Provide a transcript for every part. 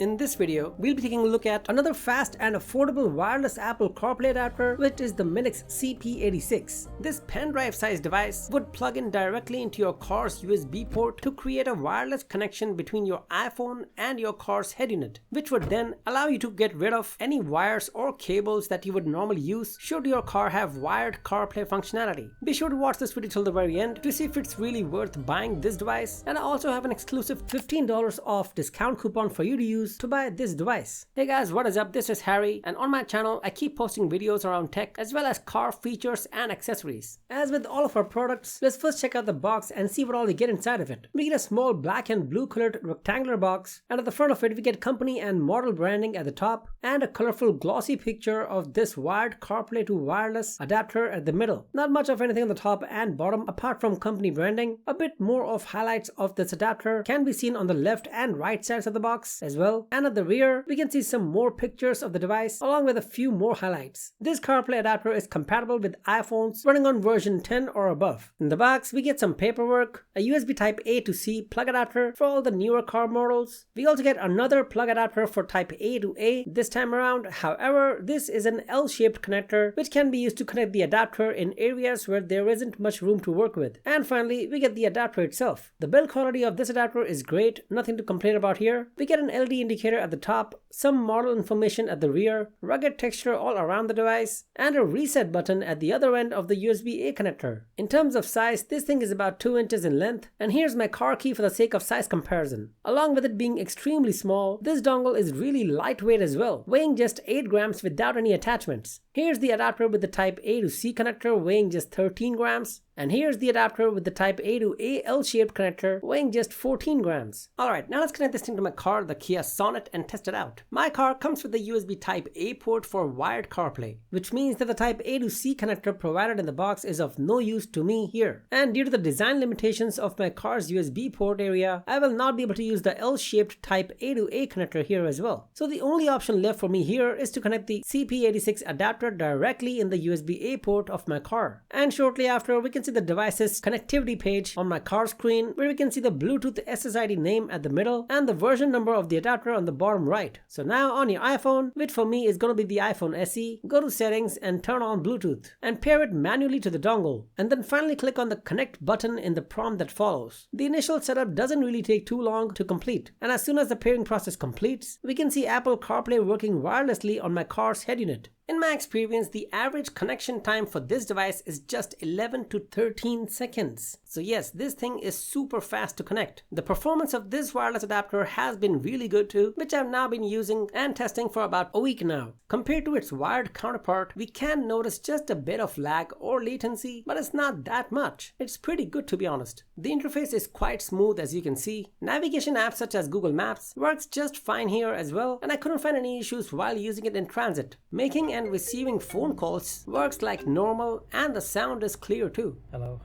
In this video, we'll be taking a look at another fast and affordable wireless Apple CarPlay adapter, which is the MINIX CP86. This pen drive sized device would plug in directly into your car's USB port to create a wireless connection between your iPhone and your car's head unit, which would then allow you to get rid of any wires or cables that you would normally use should your car have wired CarPlay functionality. Be sure to watch this video till the very end to see if it's really worth buying this device, and I also have an exclusive $15 off discount coupon for you to use to buy this device. Hey guys, what is up? This is Harry, and on my channel I keep posting videos around tech as well as car features and accessories. As with all of our products, let's first check out the box and see what all we get inside of it. We get a small black and blue colored rectangular box, and at the front of it we get company and model branding at the top and a colorful glossy picture of this wired CarPlay to wireless adapter at the middle. Not much of anything on the top and bottom apart from company branding. A bit more of highlights of this adapter can be seen on the left and right sides of the box as well, and at the rear we can see some more pictures of the device along with a few more highlights. This CarPlay adapter is compatible with iPhones running on version 10 or above. In the box we get some paperwork, a USB type A to C plug adapter for all the newer car models. We also get another plug adapter for type A to A this time around. However, this is an L-shaped connector which can be used to connect the adapter in areas where there isn't much room to work with. And finally, we get the adapter itself. The build quality of this adapter is great, nothing to complain about here. We get an LED indicator at the top, some model information at the rear, rugged texture all around the device, and a reset button at the other end of the USB-A connector. In terms of size, this thing is about 2 inches in length, and here's my car key for the sake of size comparison. Along with it being extremely small, this dongle is really lightweight as well, weighing just 8 grams without any attachments. Here's the adapter with the type A to C connector weighing just 13 grams. And here's the adapter with the type A to A L-shaped connector weighing just 14 grams. Alright, now let's connect this thing to my car, the Kia Sonet, and test it out. My car comes with the USB type A port for wired CarPlay, which means that the type A to C connector provided in the box is of no use to me here. And due to the design limitations of my car's USB port area, I will not be able to use the L-shaped type A to A connector here as well. So the only option left for me here is to connect the CP86 adapter directly in the USB-A port of my car. And shortly after, we can see the device's connectivity page on my car screen, where we can see the Bluetooth SSID name at the middle and the version number of the adapter on the bottom right. So now on your iPhone, which for me is going to be the iPhone SE, go to settings and turn on Bluetooth and pair it manually to the dongle, and then finally click on the connect button in the prompt that follows. The initial setup doesn't really take too long to complete, and as soon as the pairing process completes, we can see Apple CarPlay working wirelessly on my car's head unit. In my experience, the average connection time for this device is just 11 to 13 seconds. So yes, this thing is super fast to connect. The performance of this wireless adapter has been really good too, which I've now been using and testing for about a week now. Compared to its wired counterpart, we can notice just a bit of lag or latency, but it's not that much. It's pretty good to be honest. The interface is quite smooth as you can see. Navigation apps such as Google Maps works just fine here as well, and I couldn't find any issues while using it in transit. Making and receiving phone calls works like normal, and the sound is clear too. Hello.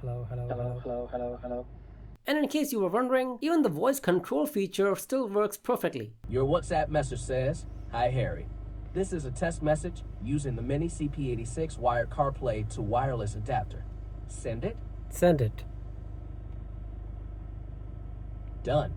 And in case you were wondering, even the voice control feature still works perfectly. Your WhatsApp message says, "Hi Harry. This is a test message using the MINIX CP86 wired CarPlay to wireless adapter. Send it." Send it. Done.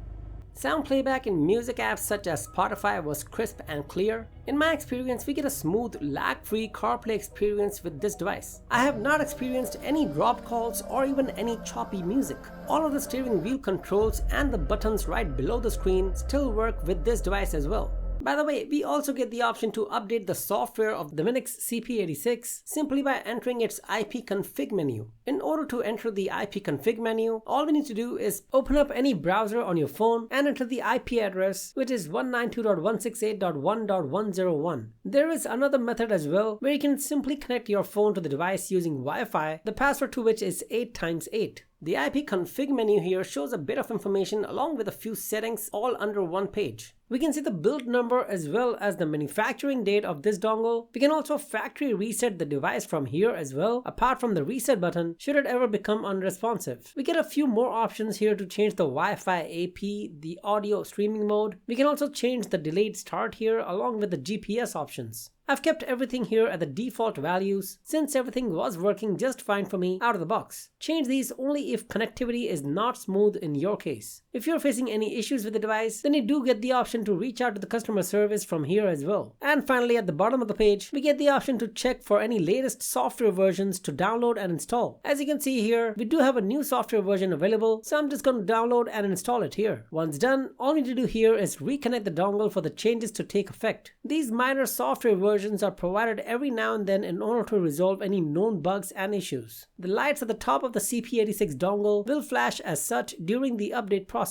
Sound playback in music apps such as Spotify was crisp and clear. In my experience, we get a smooth, lag-free CarPlay experience with this device. I have not experienced any drop calls or even any choppy music. All of the steering wheel controls and the buttons right below the screen still work with this device as well. By the way, we also get the option to update the software of the MINIX CP86 simply by entering its IP config menu. In order to enter the IP config menu, all we need to do is open up any browser on your phone and enter the IP address, which is 192.168.1.101. There is another method as well where you can simply connect your phone to the device using Wi-Fi, the password to which is 8x8. The IP config menu here shows a bit of information along with a few settings all under one page. We can see the build number as well as the manufacturing date of this dongle. We can also factory reset the device from here as well, apart from the reset button should it ever become unresponsive. We get a few more options here to change the Wi-Fi AP, the audio streaming mode. We can also change the delayed start here along with the GPS options. I've kept everything here at the default values since everything was working just fine for me out of the box. Change these only if connectivity is not smooth in your case. If you're facing any issues with the device, then you do get the option to reach out to the customer service from here as well. And finally, at the bottom of the page, we get the option to check for any latest software versions to download and install. As you can see here, we do have a new software version available, so I'm just going to download and install it here. Once done, all we need to do here is reconnect the dongle for the changes to take effect. These minor software versions are provided every now and then in order to resolve any known bugs and issues. The lights at the top of the CP86 dongle will flash as such during the update process.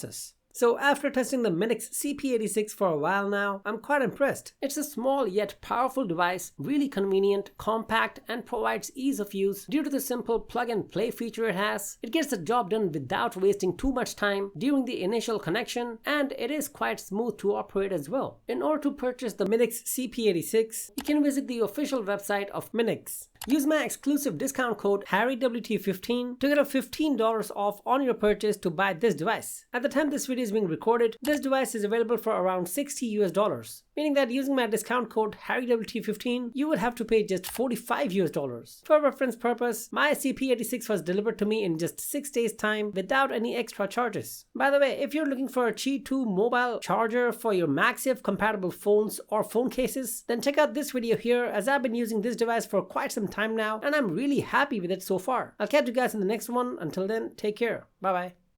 So after testing the MINIX CP86 for a while now, I'm quite impressed. It's a small yet powerful device, really convenient, compact, and provides ease of use due to the simple plug and play feature it has. It gets the job done without wasting too much time during the initial connection, and it is quite smooth to operate as well. In order to purchase the MINIX CP86, you can visit the official website of MINIX. Use my exclusive discount code HarryWT15 to get a $15 off on your purchase to buy this device. At the time this video is being recorded, this device is available for around $60, meaning that using my discount code HarryWT15, you would have to pay just $45. For reference purpose, my CP86 was delivered to me in just 6 days time without any extra charges. By the way, if you're looking for a Qi 2 mobile charger for your MagSafe compatible phones or phone cases, then check out this video here, as I've been using this device for quite some time now and I'm really happy with it so far. I'll catch you guys in the next one. Until then, take care. Bye bye.